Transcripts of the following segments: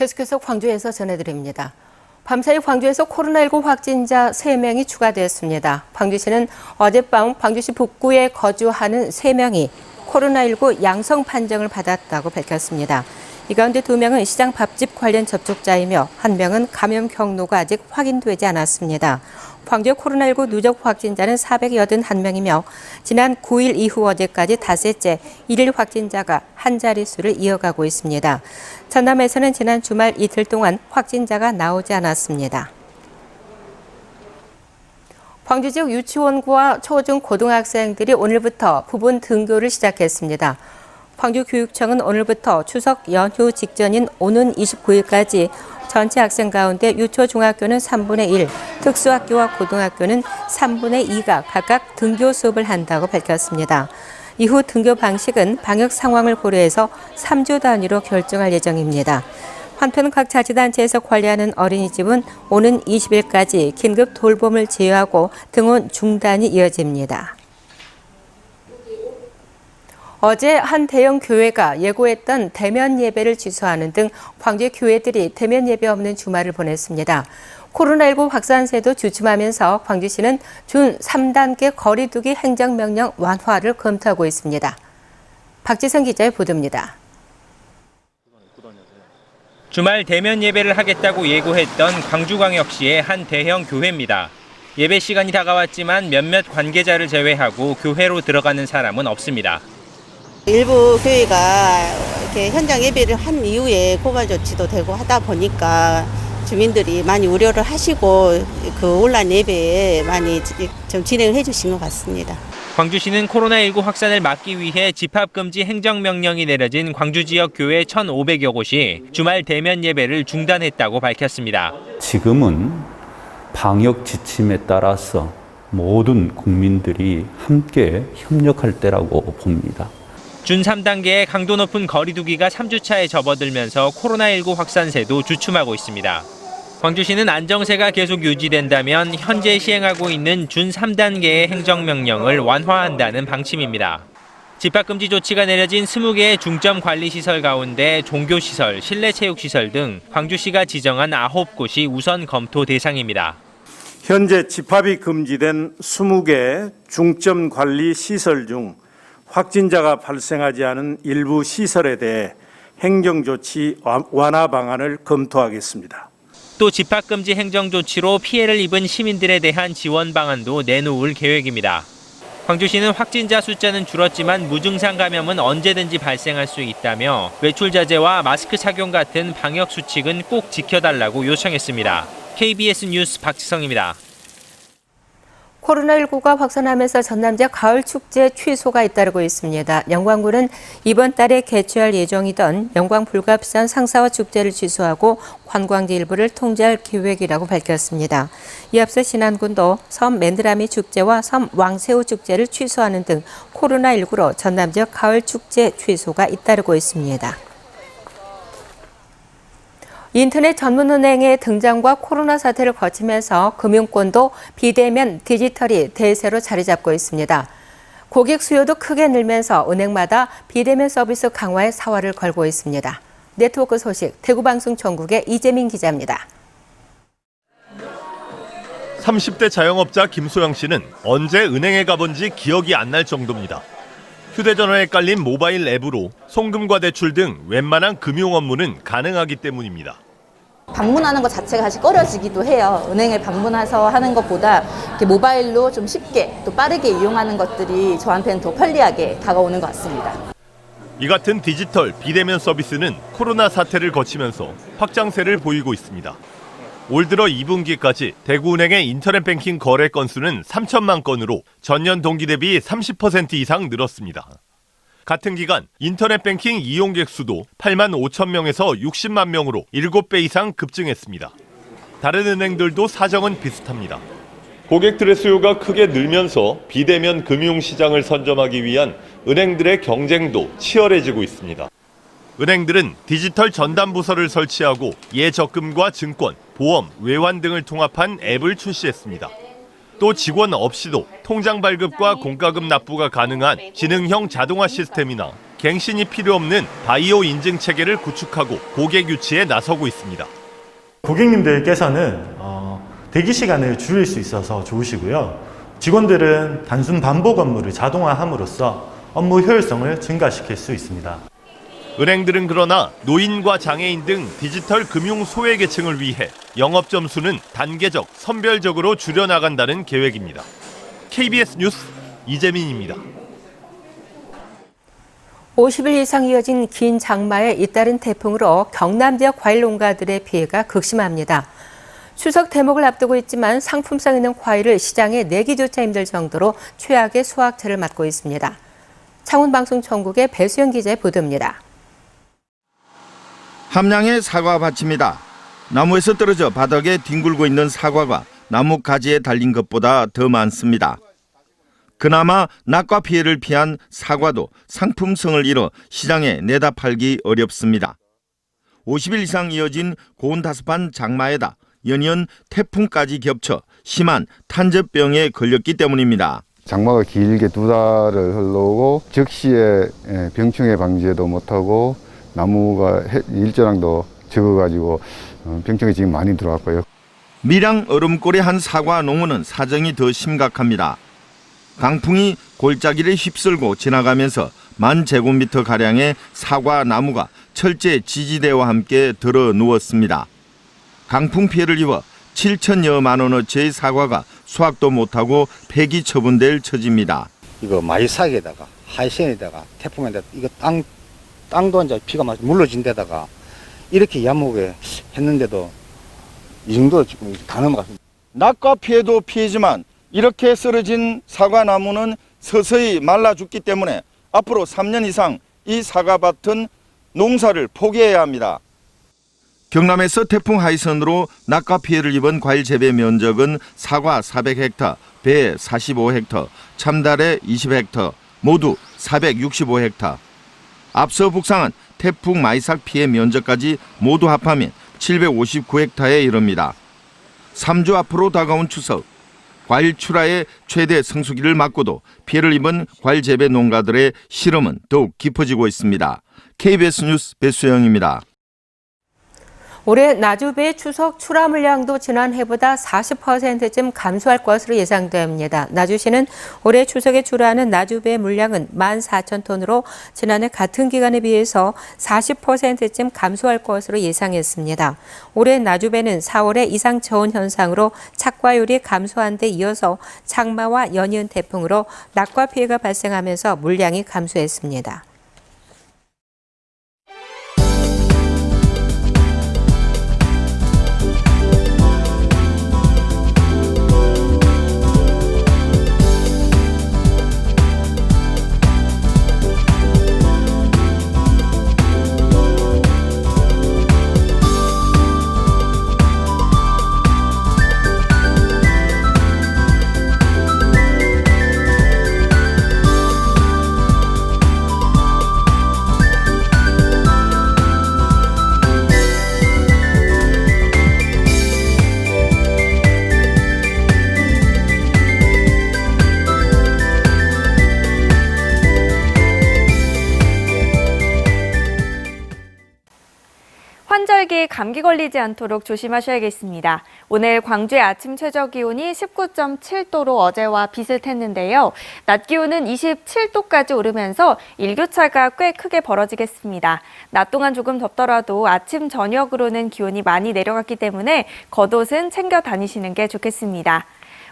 계속해서 광주에서 전해드립니다. 밤사이 광주에서 코로나19 확진자 3명이 추가되었습니다. 광주시는 어젯밤 광주시 북구에 거주하는 3명이 코로나19 양성 판정을 받았다고 밝혔습니다. 이 가운데 2명은 시장 밥집 관련 접촉자이며 1명은 감염 경로가 아직 확인되지 않았습니다. 광주의 코로나19 누적 확진자는 481명이며 지난 9일 이후 어제까지 닷새째 일일 확진자가 한 자릿수를 이어가고 있습니다. 전남에서는 지난 주말 이틀 동안 확진자가 나오지 않았습니다. 광주 지역 유치원과 초중 고등학생들이 오늘부터 부분 등교를 시작했습니다. 광주교육청은 오늘부터 추석 연휴 직전인 오는 29일까지 전체 학생 가운데 유초 중학교는 3분의 1, 특수학교와 고등학교는 3분의 2가 각각 등교 수업을 한다고 밝혔습니다. 이후 등교 방식은 방역 상황을 고려해서 3주 단위로 결정할 예정입니다. 한편 각 자치단체에서 관리하는 어린이집은 오는 20일까지 긴급 돌봄을 제외하고 등원 중단이 이어집니다. 어제 한 대형 교회가 예고했던 대면 예배를 취소하는 등 광주의 교회들이 대면 예배 없는 주말을 보냈습니다. 코로나19 확산세도 주춤하면서 광주시는 준 3단계 거리두기 행정명령 완화를 검토하고 있습니다. 박지성 기자의 보도입니다. 주말 대면 예배를 하겠다고 예고했던 광주광역시의 한 대형 교회입니다. 예배 시간이 다가왔지만 몇몇 관계자를 제외하고 교회로 들어가는 사람은 없습니다. 일부 교회가 이렇게 현장 예배를 한 이후에 고발 조치도 되고 하다 보니까 주민들이 많이 우려를 하시고 그 온라인 예배에 많이 좀 진행을 해주신 것 같습니다. 광주시는 코로나19 확산을 막기 위해 집합금지 행정명령이 내려진 광주 지역 교회 1,500여 곳이 주말 대면 예배를 중단했다고 밝혔습니다. 지금은 방역 지침에 따라서 모든 국민들이 함께 협력할 때라고 봅니다. 준 3단계의 강도 높은 거리두기가 3주차에 접어들면서 코로나19 확산세도 주춤하고 있습니다. 광주시는 안정세가 계속 유지된다면 현재 시행하고 있는 준 3단계의 행정명령을 완화한다는 방침입니다. 집합금지 조치가 내려진 20개의 중점관리시설 가운데 종교시설, 실내체육시설 등 광주시가 지정한 9곳이 우선 검토 대상입니다. 현재 집합이 금지된 20개 중점관리시설 중 확진자가 발생하지 않은 일부 시설에 대해 행정조치 완화 방안을 검토하겠습니다. 또 집합금지 행정조치로 피해를 입은 시민들에 대한 지원 방안도 내놓을 계획입니다. 광주시는 확진자 숫자는 줄었지만 무증상 감염은 언제든지 발생할 수 있다며 외출 자제와 마스크 착용 같은 방역 수칙은 꼭 지켜달라고 요청했습니다. KBS 뉴스 박지성입니다. 코로나19가 확산하면서 전남 지역 가을 축제 취소가 잇따르고 있습니다. 영광군은 이번 달에 개최할 예정이던 영광 불가피산 상사화 축제를 취소하고 관광지 일부를 통제할 계획이라고 밝혔습니다. 이에 앞서 신안군도 섬 맨드라미 축제와 섬 왕새우 축제를 취소하는 등 코로나19로 전남 지역 가을 축제 취소가 잇따르고 있습니다. 인터넷 전문은행의 등장과 코로나 사태를 거치면서 금융권도 비대면 디지털이 대세로 자리 잡고 있습니다. 고객 수요도 크게 늘면서 은행마다 비대면 서비스 강화에 사활을 걸고 있습니다. 네트워크 소식 대구방송총국의 이재민 기자입니다. 30대 자영업자 김소영 씨는 언제 은행에 가본지 기억이 안 날 정도입니다. 휴대전화에 깔린 모바일 앱으로 송금과 대출 등 웬만한 금융 업무는 가능하기 때문입니다. 방문하는 것 자체가 사실 꺼려지기도 해요. 은행에 방문해서 하는 것보다 이렇게 모바일로 좀 쉽게 또 빠르게 이용하는 것들이 저한테는 더 편리하게 다가오는 것 같습니다. 이 같은 디지털 비대면 서비스는 코로나 사태를 거치면서 확장세를 보이고 있습니다. 올 들어 2분기까지 대구은행의 인터넷 뱅킹 거래 건수는 3천만 건으로 전년 동기 대비 30% 이상 늘었습니다. 같은 기간 인터넷 뱅킹 이용객 수도 8만 5천 명에서 60만 명으로 7배 이상 급증했습니다. 다른 은행들도 사정은 비슷합니다. 고객들의 수요가 크게 늘면서 비대면 금융시장을 선점하기 위한 은행들의 경쟁도 치열해지고 있습니다. 은행들은 디지털 전담부서를 설치하고 예적금과 증권, 보험, 외환 등을 통합한 앱을 출시했습니다. 또 직원 없이도 통장 발급과 공과금 납부가 가능한 지능형 자동화 시스템이나 갱신이 필요 없는 바이오 인증 체계를 구축하고 고객 유치에 나서고 있습니다. 고객님들께서는 대기 시간을 줄일 수 있어서 좋으시고요. 직원들은 단순 반복 업무를 자동화함으로써 업무 효율성을 증가시킬 수 있습니다. 은행들은 그러나 노인과 장애인 등 디지털 금융 소외계층을 위해 영업점 수는 단계적, 선별적으로 줄여나간다는 계획입니다. KBS 뉴스 이재민입니다. 50일 이상 이어진 긴 장마에 잇따른 태풍으로 경남 지역 과일 농가들의 피해가 극심합니다. 추석 대목을 앞두고 있지만 상품성 있는 과일을 시장에 내기조차 힘들 정도로 최악의 수확철을 맞고 있습니다. 창원방송총국의 배수영 기자의 보도입니다. 함량의 사과밭입니다. 나무에서 떨어져 바닥에 뒹굴고 있는 사과가 나무 가지에 달린 것보다 더 많습니다. 그나마 낙과 피해를 피한 사과도 상품성을 잃어 시장에 내다 팔기 어렵습니다. 50일 이상 이어진 고온다습한 장마에다 연이은 태풍까지 겹쳐 심한 탄저병에 걸렸기 때문입니다. 장마가 길게 2달을 흘러오고 적시에 병충해 방지도 못하고 나무가 일조량도 적어가지고 병충해 지금 많이 들어왔고요. 밀양 얼음골의 한 사과 농원은 사정이 더 심각합니다. 강풍이 골짜기를 휩쓸고 지나가면서 1000제곱미터 가량의 사과 나무가 철제 지지대와 함께 들어 누웠습니다. 강풍 피해를 입어 7천여만 원어치의 사과가 수확도 못하고 폐기 처분될 처지입니다. 이거 마이삭에다가 하이센에다가 태풍에다가 이거 땅도 이제 비가 막 물러진 데다가 이렇게 야무게 했는데도 이 정도 지금 다 넘어갔습니다. 낙과 피해도 피해지만 이렇게 쓰러진 사과나무는 서서히 말라 죽기 때문에 앞으로 3년 이상 이 사과밭은 농사를 포기해야 합니다. 경남에서 태풍 하이선으로 낙과 피해를 입은 과일 재배 면적은 사과 400헥타, 배 45헥타, 참다래 20헥타, 모두 465헥타. 앞서 북상한 태풍 마이삭 피해 면적까지 모두 합하면 759헥타에 이릅니다. 3주 앞으로 다가온 추석, 과일 출하의 최대 성수기를 맞고도 피해를 입은 과일 재배 농가들의 시름은 더욱 깊어지고 있습니다. KBS 뉴스 배수영입니다. 올해 나주배의 추석 출하 물량도 지난해보다 40%쯤 감소할 것으로 예상됩니다. 나주시는 올해 추석에 출하하는 나주배 물량은 14,000톤으로 지난해 같은 기간에 비해서 40%쯤 감소할 것으로 예상했습니다. 올해 나주배는 4월에 이상 저온 현상으로 착과율이 감소한 데 이어서 장마와 연이은 태풍으로 낙과 피해가 발생하면서 물량이 감소했습니다. 환절기 감기 걸리지 않도록 조심하셔야겠습니다. 오늘 광주의 아침 최저 기온이 19.7도로 어제와 비슷했는데요. 낮 기온은 27도까지 오르면서 일교차가 꽤 크게 벌어지겠습니다. 낮 동안 조금 덥더라도 아침 저녁으로는 기온이 많이 내려갔기 때문에 겉옷은 챙겨 다니시는 게 좋겠습니다.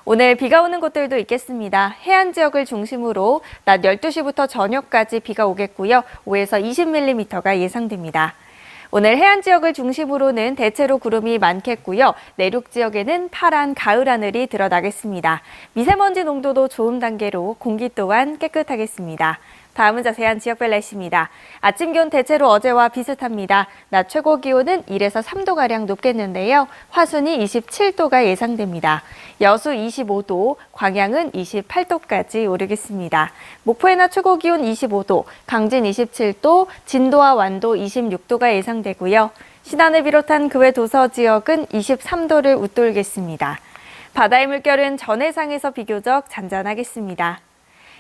오늘 비가 오는 곳들도 있겠습니다. 해안 지역을 중심으로 낮 12시부터 저녁까지 비가 오겠고요. 5에서 20mm가 예상됩니다. 오늘 해안 지역을 중심으로는 대체로 구름이 많겠고요. 내륙 지역에는 파란 가을 하늘이 드러나겠습니다. 미세먼지 농도도 좋음 단계로 공기 또한 깨끗하겠습니다. 다음은 자세한 지역별 날씨입니다. 아침 기온 대체로 어제와 비슷합니다. 낮 최고 기온은 1에서 3도가량 높겠는데요. 화순이 27도가 예상됩니다. 여수 25도, 광양은 28도까지 오르겠습니다. 목포의 낮 최고 기온 25도, 강진 27도, 진도와 완도 26도가 예상되고요. 신안을 비롯한 그 외 도서 지역은 23도를 웃돌겠습니다. 바다의 물결은 전해상에서 비교적 잔잔하겠습니다.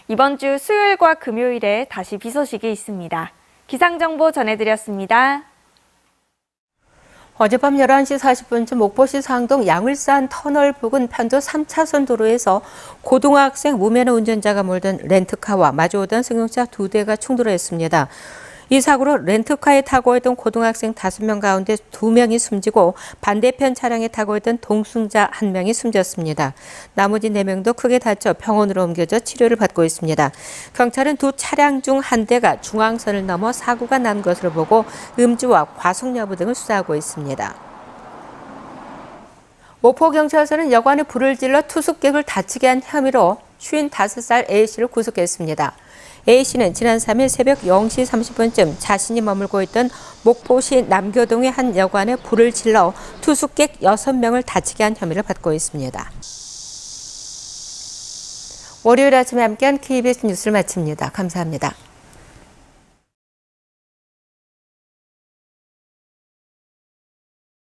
이번 주 수요일과 금요일에 다시 비 소식이 있습니다. 기상정보 전해드렸습니다. 어젯밤 11시 40분쯤 목포시 상동 양울산 터널 부근 편도 3차선 도로에서 고등학생 무면허 운전자가 몰던 렌트카와 마주오던 승용차 2대가 충돌했습니다. 이 사고로 렌트카에 타고 있던 고등학생 5명 가운데 2명이 숨지고 반대편 차량에 타고 있던 동승자 1명이 숨졌습니다. 나머지 4명도 크게 다쳐 병원으로 옮겨져 치료를 받고 있습니다. 경찰은 두 차량 중 한 대가 중앙선을 넘어 사고가 난 것으로 보고 음주와 과속 여부 등을 수사하고 있습니다. 목포경찰서는 여관에 불을 질러 투숙객을 다치게 한 혐의로 55살 A씨를 구속했습니다. A씨는 지난 3일 새벽 0시 30분쯤 자신이 머물고 있던 목포시 남교동의 한 여관에 불을 질러 투숙객 6명을 다치게 한 혐의를 받고 있습니다. 월요일 아침에 함께한 KBS 뉴스를 마칩니다. 감사합니다.